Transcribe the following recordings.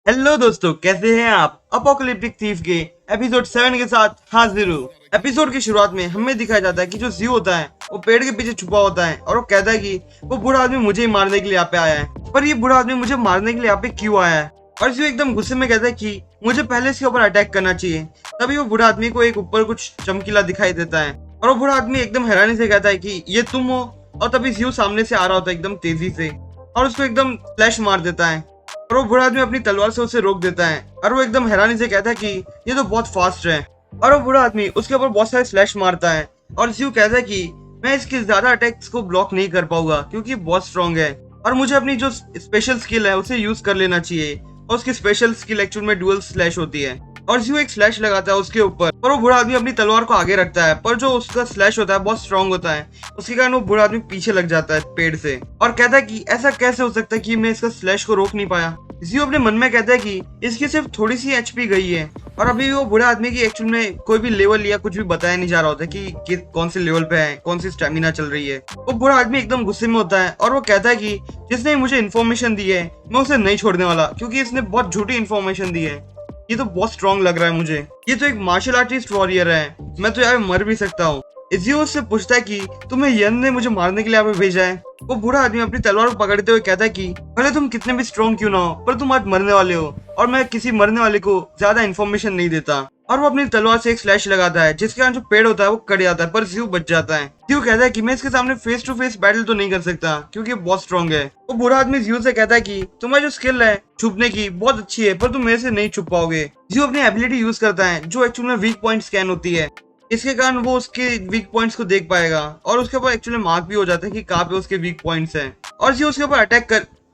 Hello दोस्तों, कैसे हैं आप। अपोकलिप्टिक थीफ के एपिसोड 7 के साथ हाजिर हूँ। एपिसोड की शुरुआत में हमें दिखाया जाता है कि जो जियो होता है वो पेड़ के पीछे छुपा होता है और वो कहता है कि वो बूढ़ा आदमी मुझे ही मारने के लिए यहाँ पे आया है। पर ये बूढ़ा आदमी मुझे मारने के लिए यहाँ पे क्यों आया है। और जियो एकदम गुस्से में कहता है कि मुझे पहले इसके ऊपर अटैक करना चाहिए। तभी वो बूढ़ा आदमी को एक ऊपर कुछ चमकीला दिखाई देता है और वो बूढ़ा आदमी एकदम हैरानी से कहता है कि ये तुम हो। और तभी जियो सामने से आ रहा होता है एकदम तेजी से और उसको एकदम फ्लैश मार देता है और वो बूढ़ा आदमी अपनी तलवार से उसे रोक देता है और वो एकदम हैरानी से कहता है कि ये तो बहुत फास्ट है। और वो बूढ़ा आदमी उसके ऊपर बहुत सारे स्लैश मारता है और जियो कहता है कि मैं इसके ज्यादा अटैक्स को ब्लॉक नहीं कर पाऊंगा क्योंकि बहुत स्ट्रांग है और मुझे अपनी जो स्पेशल स्किल है उसे यूज कर लेना चाहिए। और उसकी स्पेशल स्किल एक्चुअल में डुअल स्लैश होती है और जियो एक स्लैश लगाता है उसके ऊपर और वो बूढ़ा आदमी अपनी तलवार को आगे रखता है, पर जो उसका स्लैश होता है बहुत स्ट्रांग होता है। उसके कारण वो बूढ़ा आदमी पीछे लग जाता है पेड़ से और कहता है कि ऐसा कैसे हो सकता है कि मैं इसका स्लैश को रोक नहीं पाया। जियो अपने मन में कहता है कि इसकी सिर्फ थोड़ी सी एचपी गई है और अभी वो बूढ़ा आदमी की एक्चुअल में कोई भी लेवल या कुछ भी बताया नहीं जा रहा होता कि कौन से लेवल पे है, कौन सी स्टेमिना चल रही है। वो बूढ़ा आदमी एकदम गुस्से में होता है और वो कहता है कि जिसने मुझे इन्फॉर्मेशन दी है मैं उसे नहीं छोड़ने वाला क्योंकि इसने बहुत झूठी इन्फॉर्मेशन दी है। ये तो बहुत स्ट्रांग लग रहा है मुझे, ये तो एक मार्शल आर्टिस्ट वॉरियर है, मैं तो यहाँ मर भी सकता हूँ। जियो उससे पूछता है कि तुम्हें यन ने मुझे मारने के लिए यहाँ पे भेजा है। वो बूढ़ा आदमी अपनी तलवार को पकड़ते हुए कहता है कि भले तुम कितने भी स्ट्रांग क्यों ना हो पर तुम आज मरने वाले हो और मैं किसी मरने वाले को ज्यादा इन्फॉर्मेशन नहीं देता। और वो अपनी तलवार से एक स्लैश लगाता है जिसके कारण जो पेड़ होता है वो कट जाता है पर जियो बच जाता है। जियो कहता है कि मैं इसके सामने फेस टू फेस बैटल तो नहीं कर सकता क्योंकि बहुत स्ट्रांग है। वो बूढ़ा आदमी जियो से कहता है कि तुम्हारी जो स्किल है छुपने की बहुत अच्छी है पर तुम मेरे से नहीं छुप पाओगे। जियो अपनी एबिलिटी यूज करता है जो एक्चुअल में वीक पॉइंट स्कैन होती है, इसके कारण वो उसके वीक पॉइंट्स को देख पाएगा और उसके ऊपर एक्चुअली मार्क भी हो जाता है कि कहाँ पे उसके वीक पॉइंट्स हैं। और जियो उसके ऊपर अटैक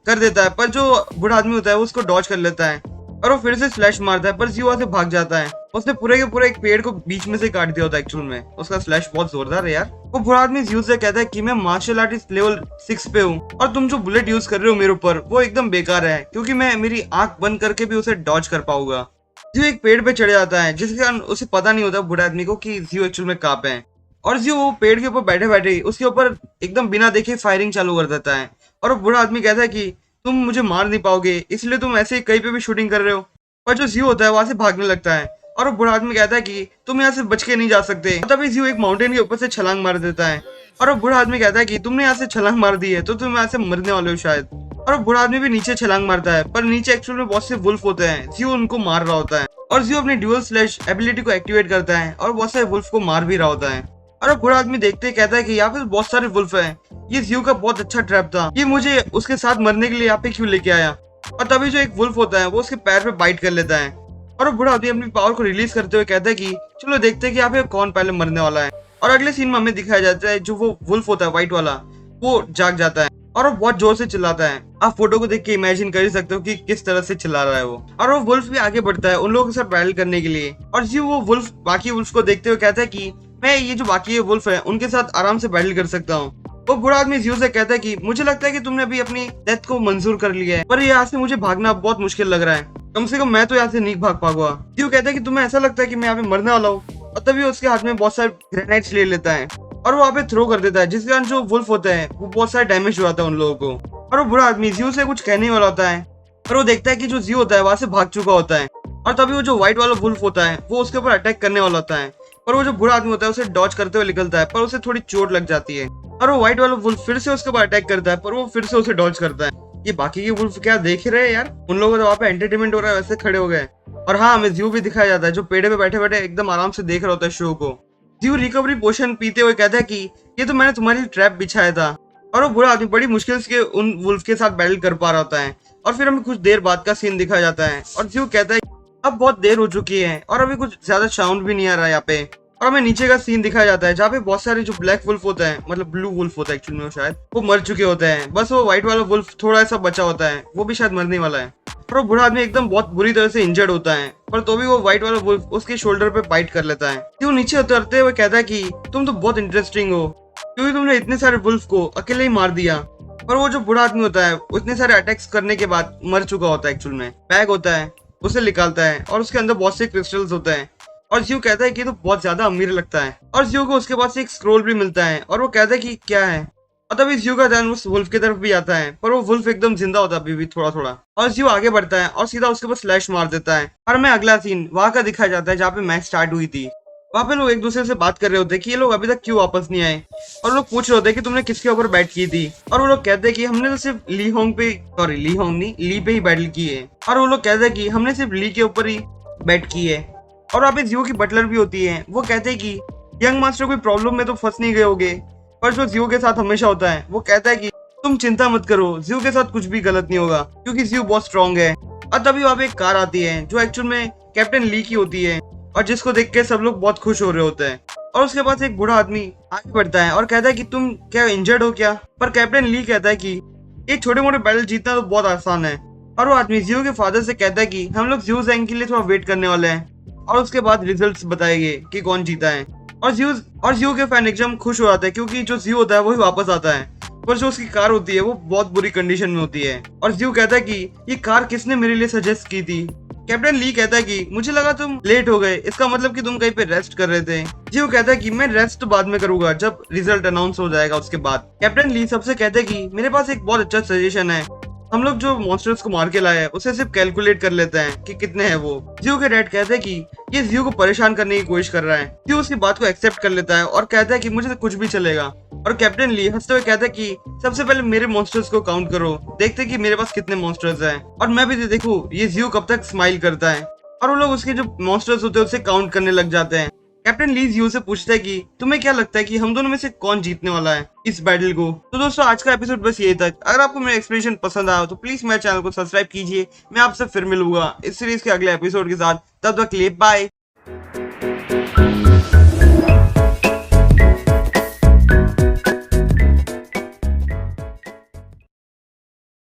कर देता है पर जो बूढ़ा आदमी होता है वो उसको डॉज कर लेता है और वो फिर से स्लैश मारता है पर जियो वहां से भाग जाता है। उसने पूरे के पूरे एक पेड़ को बीच में से काट दिया होता है एक्चुअल में, उसका स्लैश बहुत जोरदार है यार। वो बूढ़ा आदमी जियो से कहता है कि मैं मार्शल आर्टिस्ट लेवल 6 पे हूँ और तुम जो बुलेट यूज कर रहे हो मेरे ऊपर वो एकदम बेकार है क्योंकि मैं मेरी आंख बंद करके भी उसे डॉज कर पाऊंगा। जियो एक पेड़ पे चढ़ जाता है जिसके कारण उसे पता नहीं होता बूढ़े आदमी को कि जियो एक्चुअल में कहाँ पे है। और जियो वो पेड़ के ऊपर बैठे बैठे उसके ऊपर एकदम बिना देखे फायरिंग चालू कर देता है और वो बूढ़ा आदमी कहता है कि तुम मुझे मार नहीं पाओगे इसलिए तुम ऐसे ही कहीं पे भी शूटिंग कर रहे हो। पर जो जियो होता है वहां से भागने लगता है और वो बूढ़ा आदमी कहता है कि तुम यहाँ से बच के नहीं जा सकते। तभी जियो एक माउंटेन के ऊपर से छलांग मार देता है और वो बूढ़ा आदमी कहता है कि तुमने यहाँ से छलांग मार दी है तो तुम यहाँ से मरने वाले हो शायद। और वो बूढ़ा आदमी भी नीचे छलांग मारता है पर नीचे एक्चुअल में बहुत से वुल्फ होते हैं, जियो उनको मार रहा होता है और जियो अपनी ड्यूअल स्लैश एबिलिटी को एक्टिवेट करता है और बहुत सारे वुल्फ को मार भी रहा होता है। और वो बूढ़ा आदमी देखते ही कहता है कि यहाँ पे बहुत सारे वुल्फ हैं, ये जियो का बहुत अच्छा ट्रैप था, ये मुझे उसके साथ मरने के लिए यहाँ पे क्यों लेके आया। और तभी जो एक वुल्फ होता है वो उसके पैर पे बाइट कर लेता है और वो बूढ़ा आदमी अपनी पावर को रिलीज करते हुए कहता है कि चलो देखते हैं कि यहाँ पे कौन पहले मरने वाला है। और अगले सीन में हमें दिखाया जाता है जो वो वुल्फ होता है व्हाइट वाला वो जाग जाता है और वो बहुत जोर से चिल्लाता है। आप फोटो को देख के इमेजिन कर ही सकते हो कि किस तरह से चिल्ला रहा है वो। और वो वुल्फ भी आगे बढ़ता है उन लोगों के साथ बैटल करने के लिए और जी वो वुल्फ बाकी वुल्फ को देखते हुए कहता है कि मैं ये जो बाकी वुल्फ है उनके साथ आराम से बैटल कर सकता हूँ। वो बूढ़ा आदमी जियो से कहता है कि मुझे लगता है कि तुमने अभी अपनी डेथ को मंजूर कर लिया है पर यहाँ से मुझे भागना बहुत मुश्किल लग रहा है, कम से कम मैं तो यहाँ से नहीं भाग पाऊंगा। जियो कहता है कि तुम्हें ऐसा लगता है कि मैं यहाँ पे मरने वाला हूँ और तभी उसके हाथ में बहुत सारे ग्रेनाइड्स ले लेता है और वो वहाँ पे थ्रो कर देता है जिसके कारण जो वुल्फ होते हैं वो बहुत सारे डैमेज हो जाता है उन लोगों को। और वो बूढ़ा आदमी जियो से कुछ कहने वाला होता है पर वो देखता है कि जो जियो होता है वहां से भाग चुका होता है और तभी वो जो व्हाइट वाला वुल्फ होता है वो उसके ऊपर अटैक करने वाला होता है पर वो जो बूढ़ा आदमी होता है उसे डॉज करते हुए निकलता है पर उसे थोड़ी चोट लग जाती है और वो व्हाइट वाला वुल्फ फिर से उसके ऊपर अटैक करता है पर वो फिर से उसे डॉज करता है। ये बाकी के वुल्फ क्या देख रहे हैं यार, उन लोगों को वहाँ पे एंटरटेनमेंट हो रहा है वैसे खड़े हो गए। और हाँ हमें जियो भी दिखाया जाता है जो पेड़ पे बैठे बैठे एकदम आराम से देख रहा होता है शो को। जियो रिकवरी पोशन पीते हुए कहता है कि ये तो मैंने तुम्हारी ट्रैप बिछाया था। और वो बुरा आदमी बड़ी मुश्किल से उन वुल्फ के साथ बैटल कर पा रहा होता है और फिर हमें कुछ देर बाद का सीन दिखाया जाता है और जियो कहता है अब बहुत देर हो चुकी है और अभी कुछ ज्यादा साउंड भी नहीं आ रहा है यहाँ पे। और हमें नीचे का सीन दिखाया जाता है जहाँ पे बहुत सारे जो ब्लैक वुल्फ होता है मतलब ब्लू वुल्फ होता है एक्चुअली में शायद वो मर चुके होते हैं, बस वो व्हाइट वाला वुल्फ थोड़ा सा बचा होता है वो भी शायद मरने वाला है। और वो बूढ़ा आदमी एकदम बहुत बुरी तरह से इंजर्ड होता है पर तो भी वो व्हाइट वाला वुल्फ उसके शोल्डर पे बाइट कर लेता है। वो नीचे उतरते हुए कहता है कि तुम तो बहुत इंटरेस्टिंग हो क्योंकि तुमने इतने सारे वुल्फ को अकेले ही मार दिया। पर वो जो बूढ़ा आदमी होता है इतने सारे अटैक्स करने के बाद मर चुका होता है एक्चुअल में, बैग होता है उसे निकालता है और उसके अंदर बहुत से क्रिस्टल्स होते हैं और जियो कहता है कि तो बहुत ज्यादा अमीर लगता है और जियो को उसके पास एक स्क्रोल भी मिलता है और वो कहता है कि क्या है और तभी जियो का ध्यान उस वुल्फ की तरफ भी आता है, पर वो वुल्फ एकदम जिंदा होता है अभी भी थोड़ा थोड़ा। और जियो आगे बढ़ता है और सीधा उसके ऊपर स्लैश मार देता है। और हमें अगला सीन वहां का दिखाया जाता है जहाँ पे मैच स्टार्ट हुई थी। वहां पे लोग एक दूसरे से बात कर रहे होते हैं कि ये लोग अभी तक क्यों वापस नहीं आए, और लोग पूछ रहे होते हैं कि तुमने किसके ऊपर बैट की थी। और वो लोग कहते हैं कि हमने तो सिर्फ ली होंग पे, सॉरी ली होंग नहीं, ली पे ही बैटल की है। और वो लोग कहते हैं कि हमने सिर्फ ली के ऊपर ही बैट की है। और वहाँ पे जियो की बटलर भी होती है, वो कहते हैं कि यंग मास्टर कोई प्रॉब्लम में तो फंस नहीं गए होगे। पर जो जियो के साथ हमेशा होता है वो कहता है कि तुम चिंता मत करो, जियो के साथ कुछ भी गलत नहीं होगा क्योंकि जियो बहुत स्ट्रांग है। और तभी वहाँ पे एक कार आती है जो एक्चुअल में कैप्टन ली की होती है, और जिसको देख के सब लोग बहुत खुश हो रहे होते हैं। और उसके पास एक बूढ़ा आदमी आगे बढ़ता है और कहता है कि तुम क्या इंजर्ड हो क्या। पर कैप्टन ली कहता है कि ये छोटे मोटे बैटल जीतना तो बहुत आसान है। और वो आदमी जियो के फादर से कहता है कि हम लोग जियो जैंग के लिए थोड़ा वेट करने वाले हैं और उसके बाद रिजल्ट्स बताएंगे कि कौन जीता है। और जियो के फैन एकदम खुश हो जाते हैं क्योंकि जो जियो होता है वही वापस आता है, पर जो उसकी कार होती है वो बहुत बुरी कंडीशन में होती है। और जियो कहता है कि ये कार किसने मेरे लिए सजेस्ट की थी। कैप्टन ली कहता है कि मुझे लगा तुम लेट हो गए, इसका मतलब कि तुम कहीं पे रेस्ट कर रहे थे। जियो कहता है कि मैं रेस्ट बाद में करूंगा जब रिजल्ट अनाउंस हो जाएगा उसके बाद। कैप्टन ली सबसे कहते हैं कि मेरे पास एक बहुत अच्छा सजेशन है, हम लोग जो मॉन्स्टर्स को मार के लाए हैं उसे सिर्फ कैलकुलेट कर लेते हैं कि कितने हैं वो। जियो के डैड कहते हैं कि ये जियो को परेशान करने की कोशिश कर रहा है। जियो उसकी बात को एक्सेप्ट कर लेता है और कहता है कि मुझे तो कुछ भी चलेगा। और कैप्टन ली हंसते हुए कहता है कि सबसे पहले मेरे मॉन्स्टर्स को काउंट करो, देखते कि मेरे पास कितने मॉन्स्टर्स हैं और मैं भी देखूं ये जियो कब तक स्माइल करता है। और वो लोग उसके जो मॉन्स्टर्स होते हैं उसे काउंट करने लग जाते हैं। कैप्टन ली जियो से पूछता है कि तुम्हें क्या लगता है कि हम दोनों में से कौन जीतने वाला है इस बैटल को। तो दोस्तों आज का एपिसोड बस यही तक। अगर आपको मेरा एक्सप्लेनेशन पसंद आया तो प्लीज मेरे चैनल को सब्सक्राइब कीजिए। मैं आपसे फिर मिलूंगा इस सीरीज के अगले एपिसोड के साथ, तब तक के लिए बाय।